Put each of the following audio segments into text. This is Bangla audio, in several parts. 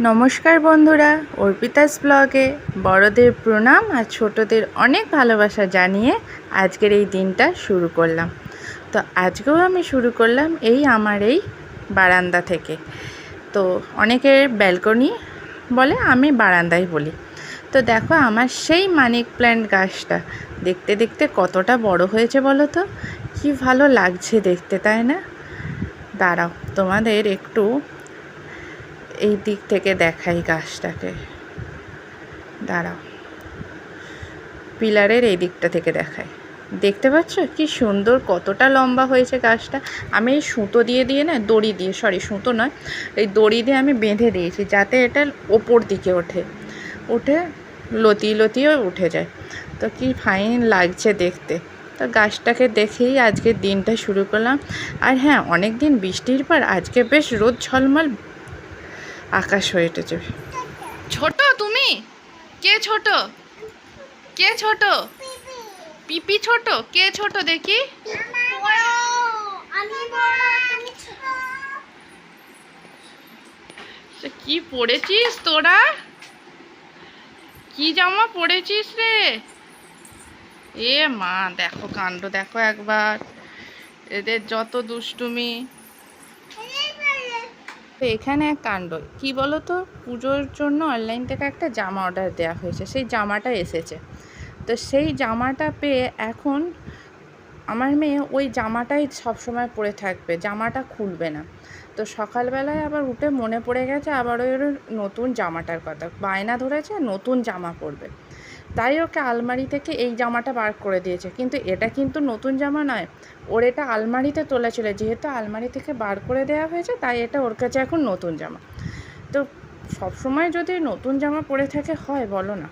নমস্কার বন্ধুরা, অর্পিতাস ব্লগে বড়দের প্রণাম আর ছোটদের অনেক ভালোবাসা জানিয়ে আজকের এই দিনটা শুরু করলাম। তো আজকেও আমি শুরু করলাম আমার এই বারান্দা থেকে। তো অনেকের ব্যালকনি বলে, আমি বারান্দাই বলি। তো দেখো আমার সেই মানি প্ল্যান্ট গাছটা দেখতে দেখতে কতটা বড় হয়েছে বলো তো, কি ভালো লাগছে দেখতে, তাই না? দাঁড়াও তোমাদের একটু এই দিক থেকে দেখাই গাছটাকে। দাঁড়াও, পিলারের এই দিকটা থেকে দেখাই। দেখতে পাচ্ছ কি সুন্দর কতটা লম্বা হয়েছে গাছটা। আমি এই সুতো দিয়ে না, দড়ি দিয়ে, সুতো নয়, এই দড়ি দিয়ে আমি বেঁধে দিয়েছি যাতে এটা ওপর দিকে উঠে লতিয়ে উঠে যায়। তো কি ফাইন লাগছে দেখতে। তো গাছটাকে দেখেই আজকের দিনটা শুরু করলাম। আর হ্যাঁ, অনেক দিন বৃষ্টির পর আজকে বেশ রোদ ঝলমল আকাশ হয়ে উঠেছে। ছোট তুমি? কে ছোট? কে ছোট? পিপি ছোট? কে ছোট দেখি? কি পড়েছিস তোরা? কি জামা পড়েছিস রে? এ মা, দেখো কাণ্ড, দেখো একবার এদের যত দুষ্টুমি। এখানে এক কাণ্ড কি বলো তো, পুজোর জন্য অনলাইন থেকে একটা জামা অর্ডার দেওয়া হয়েছে, সেই জামাটা এসেছে। তো সেই জামাটা পেয়ে এখন আমার মেয়ে ওই জামাটাই সবসময় পরে থাকবে, জামাটা খুলবে না। তো সকালবেলায় আবার উঠে মনে পড়ে গেছে আবার ওই নতুন জামাটার কথা, বায়না ধরেছে নতুন জামা পরবে। তাই ওকে আলমারি থেকে এই জামাটা বার করে দিয়েছে, কিন্তু এটা কিন্তু নতুন জামা নয়, ওর এটা আলমারিতে তোলা ছিল। যেহেতু আলমারি থেকে বার করে দেওয়া হয়েছে তাই এটা ওর কাছে এখন নতুন জামা। তো সবসময় যদি নতুন জামা পরে থাকে হয় বলো না?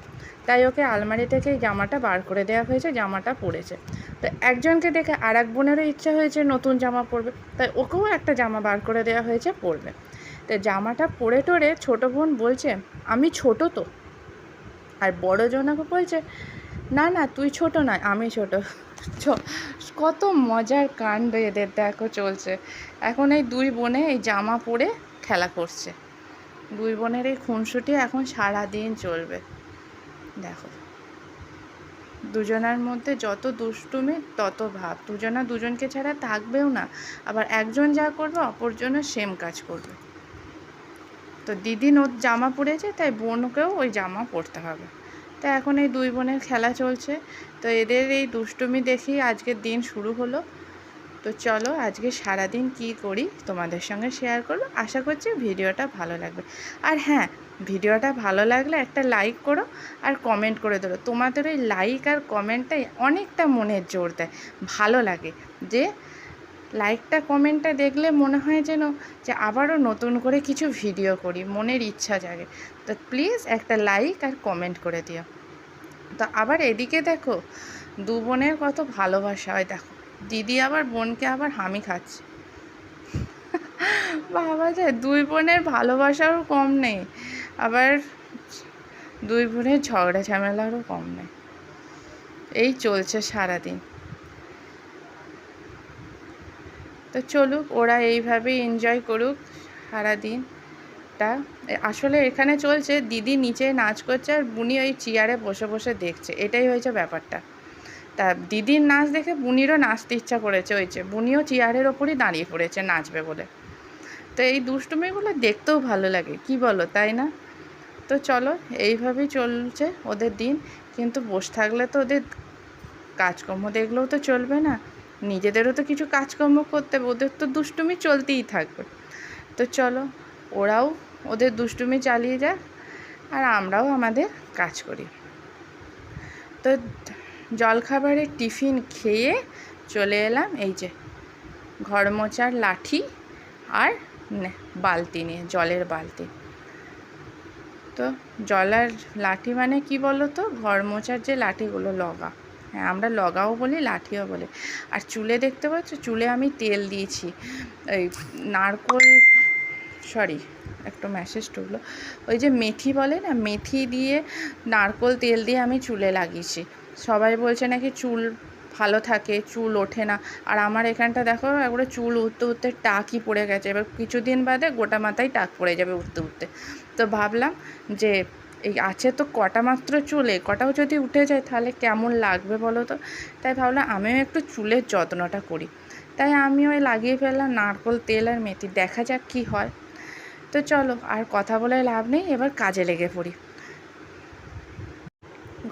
তাই ওকে আলমারি থেকে এই জামাটা বার করে দেওয়া হয়েছে, জামাটা পরেছে। তো একজনকে দেখে আর এক বোনেরও ইচ্ছা হয়েছে নতুন জামা পরবে, তাই ওকেও একটা জামা বার করে দেওয়া হয়েছে, পরবে। তো জামাটা পরে টোরে ছোটো বোন বলছে আমি ছোট তো, আর বড় জনাকে বলছে না না তুই ছোট নয় আমি ছোট। কত মজার কাণ্ড এদের দেখো চলছে। এখন এই দুই বোনে এই জামা পরে খেলা করছে। দুই বোনের এই খুনসুটি এখন সারাদিন চলবে। দেখো দুজনার মধ্যে যত দুষ্টুমি তত ভাব, দুজনা দুজনকে ছাড়া থাকবেও না, আবার একজন যা করবে অপরজনের সেম কাজ করবে। তো দিদি ওর জামা পরেছে তাই বোনকেও ওই জামা পরতে হবে। তো এখন এই দুই বোনের খেলা চলছে। তো এদের এই দুষ্টুমি দেখেই আজকের দিন শুরু হলো। তো চলো আজকে সারাদিন কি করি তোমাদের সঙ্গে শেয়ার করব। আশা করছি ভিডিওটা ভালো লাগবে। আর হ্যাঁ, ভিডিওটা ভালো লাগলে একটা লাইক করো আর কমেন্ট করে দেবো। তোমাদের ওই লাইক আর কমেন্টটাই অনেকটা মনের জোর দেয়, ভালো লাগে। যে লাইকটা কমেন্টটা দেখলে মনে হয় যেন যে আবারও নতুন করে কিছু ভিডিও করি, মনের ইচ্ছা জাগে। তো প্লিজ একটা লাইক আর কমেন্ট করে দিও। তো আবার এদিকে দেখো দু বোনের কত ভালোবাসা হয়। দেখো দিদি আবার বোনকে আবার হামি খাচ্ছে। বাবা যে দুই বোনের ভালোবাসারও কম নেই, আবার দুই বোনের ঝগড়া ঝামেলারও কম নেই। এই চলছে সারাদিন। তো চলুক, ওরা এইভাবেই এনজয় করুক সারাদিনটা। আসলে এখানে চলছে দিদি নিচে নাচ করছে আর বুনি ওই চেয়ারে বসে বসে দেখছে, এটাই হয়েছে ব্যাপারটা। তা দিদির নাচ দেখে বুনিরও নাচতে ইচ্ছা করেছে, হয়েছে বুনিও চেয়ারের ওপরই দাঁড়িয়ে পড়েছে নাচবে বলে। তো এই দুষ্টুমিগুলো দেখতেও ভালো লাগে, কি বলো, তাই না? তো চলো এইভাবেই চলছে ওদের দিন। কিন্তু বসে থাকলে তো ওদের কাজকর্ম দেখলেও তো চলবে না, নিজেদেরও তো কিছু কাজকর্ম করতে হবে, ওদের তো দুষ্টুমি চলতেই থাকবে। তো চলো ওরাও ওদের দুষ্টুমি চালিয়ে যাক আর আমরাও আমাদের কাজ করি। তো জলখাবারের টিফিন খেয়ে চলে এলাম এই যে ঘর মোছার লাঠি আর বালতি নিয়ে, জলের বালতি। তো জলের লাঠি মানে কি বলো তো, ঘর মোছার যে লাঠিগুলো, লগা, হ্যাঁ আমরা লগাও বলি লাঠিও বলি। আর চুলে দেখতে পাচ্ছ, চুলে আমি তেল দিয়েছি ওই নারকোল, একটু মেসেজ ঢুকলো, ওই যে মেথি বলে না, মেথি দিয়ে নারকোল তেল দিয়ে আমি চুলে লাগিয়েছি। সবাই বলছে নাকি চুল ভালো থাকে, চুল ওঠে না। আর আমার এখানটা দেখো একবারে চুল উঠতে উঠতে টাকই পড়ে গেছে, এবার কিছুদিন বাদে গোটা মাথায় টাক পড়ে যাবে উঠতে উঠতে। তো ভাবলাম যে এই আছে তো কটা মাত্র চুলে, কটাও যদি উঠে যায় তাহলে কেমন লাগবে বলো তো। তাই ভাবলাম আমিও একটু চুলের যত্নটা করি, তাই আমিও লাগিয়ে ফেললাম নারকেল তেল আর মেথি, দেখা যাক কি হয়। তো চলো আর কথা বলে লাভ নেই, এবার কাজে লেগে পড়ি।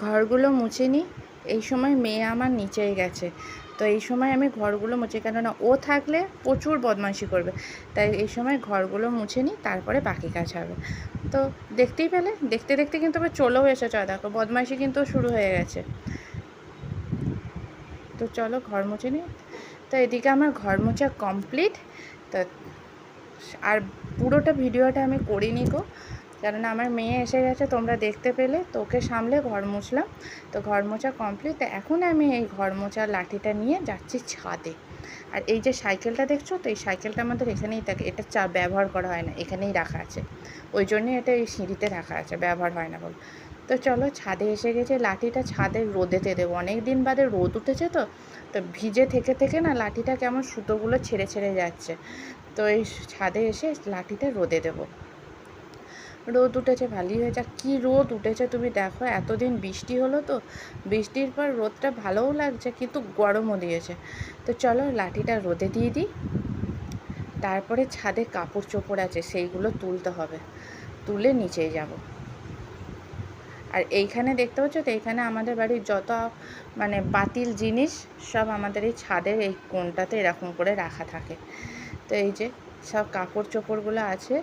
ঘরগুলো মুছে নিই। এই সময় মেয়ে আমার নিচেই গেছে, তো এই সময় আমি ঘরগুলো মুছে, কেননা ও থাকলে প্রচুর বদমাইশি করবে, তাই এই সময় ঘরগুলো মুছে নিই, তারপরে বাকি কাজ হবে। তো দেখতেই পেলে, দেখতে দেখতে কিন্তু আবার চলেও এসেছে, দেখো বদমাইশি কিন্তু শুরু হয়ে গেছে। তো চলো ঘর মুছে নিই। তো এদিকে আমার ঘর মোছা কমপ্লিট। তো আর পুরোটা ভিডিওটা আমি করিনি গো, কেননা আমার মেয়ে এসে গেছে, তোমরা দেখতে পেলে, তো ওকে সামলে ঘর মুছলাম। তো ঘর মোছা কমপ্লিট। তো এখন আমি এই ঘর মোছার লাঠিটা নিয়ে যাচ্ছি ছাদে। আর এই যে সাইকেলটা দেখছো, তো এই সাইকেলটা আমাদের এখানেই থাকে, এটা ব্যবহার করা হয় না, এখানেই রাখা আছে, ওই জন্যই এটা এই সিঁড়িতে রাখা আছে, ব্যবহার হয় না বল। তো চলো ছাদে এসে গেছে, লাঠিটা ছাদে রোদেতে দেবো, অনেক দিন বাদে রোদ উঠেছে, তো তো ভিজে থেকে থেকে না লাঠিটা কেমন সুতোগুলো ছেড়ে ছেড়ে যাচ্ছে। তো এই ছাদে এসে লাঠিটা রোদে দেবো। রোদ উঠেছে, ভালোই হয়েছে। কী রোদ উঠেছে তুমি দেখো, এতদিন বৃষ্টি হলো, তো বৃষ্টির পর রোদটা ভালোও লাগছে, কিন্তু গরমও দিয়েছে। তো চলো লাঠিটা রোদে দিয়ে দিই, তারপরে ছাদে কাপড় চোপড় আছে সেইগুলো তুলতে হবে, তুলে নিচেই যাব। আর এইখানে দেখতে পাচ্ছ তো, এইখানে আমাদের বাড়ির যত মানে বাতিল জিনিস সব আমাদের এই ছাদের এই কোণটাতে এরকম করে রাখা থাকে। তো এই যে সব কাপড় চোপড়গুলো আছে,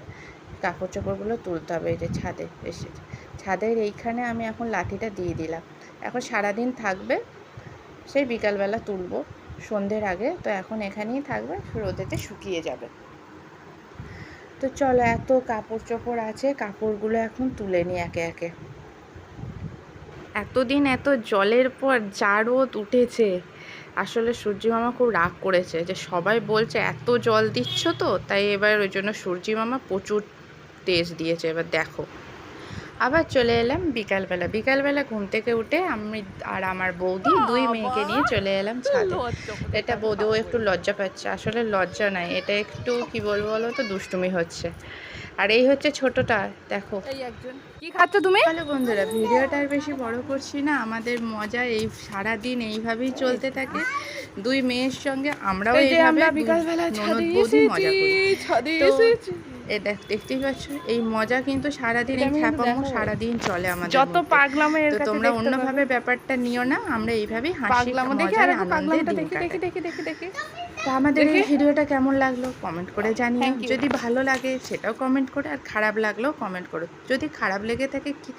কাপড় চোপড়গুলো তুলতে হবে। এই যে ছাদে এসেছে, ছাদের এইখানে আমি এখন লাঠিটা দিয়ে দিলাম, এখন সারাদিন থাকবে, সেই বিকালবেলা তুলবো সন্ধ্যের আগে। তো এখন এখানেই থাকবে, রোদেতে শুকিয়ে যাবে। তো চলো এত কাপড় চোপড় আছে, কাপড়গুলো এখন তুলে নিই একে একে। এতদিন এত জলের পর যা রোদ উঠেছে, আসলে সূর্যি মামা খুব রাগ করেছে, যে সবাই বলছে এত জল দিচ্ছ, তো তাই এবার ওই জন্য সূর্যি মামা প্রচুর তেজ দিয়েছে। এবার দেখো আবার চলে এলাম বিকালবেলা। বিকালবেলা ঘুম থেকে উঠে আমি আর আমার বৌদি দুই মেয়েকে নিয়ে চলে এলাম ছাদে। এটা বৌদি, ও একটু লজ্জা পাচ্ছে, আসলে লজ্জা নাই, এটা একটু কি বলবো বলো তো, দুষ্টুমি হচ্ছে। আর এই হচ্ছে ছোটটা, দেখো কি খাচ্ছ তুমি? হ্যালো বন্ধুরা, ভিডিওটা আর বেশি বড় করছি না, আমাদের মজা এই সারাদিন এইভাবেই চলতে থাকে দুই মেয়ের সঙ্গে। আমরাও এইভাবে ননদ বৌদি মজা করি। তো এ দেখতেই পাচ্ছ, এই মজা কিন্তু সারাদিন, এই খ্যাপামো সারাদিন চলে আমাদের যত পাগলামো এর তো কাছে তোমরা দেখতে অন্যভাবে পাবে। ব্যাপারটা নিও না, আমরা এইভাবেই হাসি পাগলামো দেখে মজায় আর একটু আনন্দে পাগলামোটা দিন দেখে দেখে কাটাই। দেখে দেখে দেখে তো আমাদের এই ভিডিওটা কেমন লাগলো কমেন্ট করে জানিও, Thank you. যদি ভালো লাগে সেটাও কমেন্ট করে, আর খারাপ লাগলেও কমেন্ট করো। যদি খারাপ লেগে থাকে কি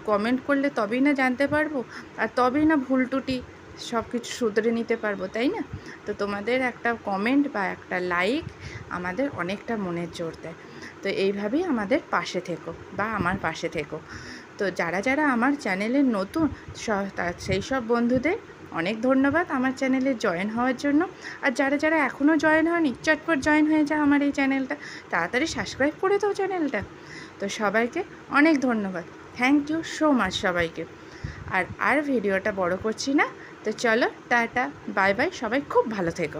কমেন্ট করলে তবেই না জানতে পারবো, আর তবেই না ভুল টুটি সব কিছু শুধরে নিতে পারবো, তাই না? তো তোমাদের একটা কমেন্ট বা একটা লাইক আমাদের অনেকটা মনের জোর দেয়। তো এইভাবেই আমাদের পাশে থেকো বা আমার পাশে থেকো। তো যারা যারা আমার চ্যানেলে নতুন, সেই সব বন্ধুদের অনেক ধন্যবাদ আমার চ্যানেলে জয়েন হওয়ার জন্য। আর যারা যারা এখনও জয়েন হয়নি, চটপট জয়েন হয়ে যাও আমার এই চ্যানেলটা, তাড়াতাড়ি সাবস্ক্রাইব করে দাও চ্যানেলটা। তো সবাইকে অনেক ধন্যবাদ, থ্যাংক ইউ সো মাচ সবাইকে। আর ভিডিওটা বড় করছি না, তো চলো টাটা বাই বাই, সবাই খুব ভালো থেকো।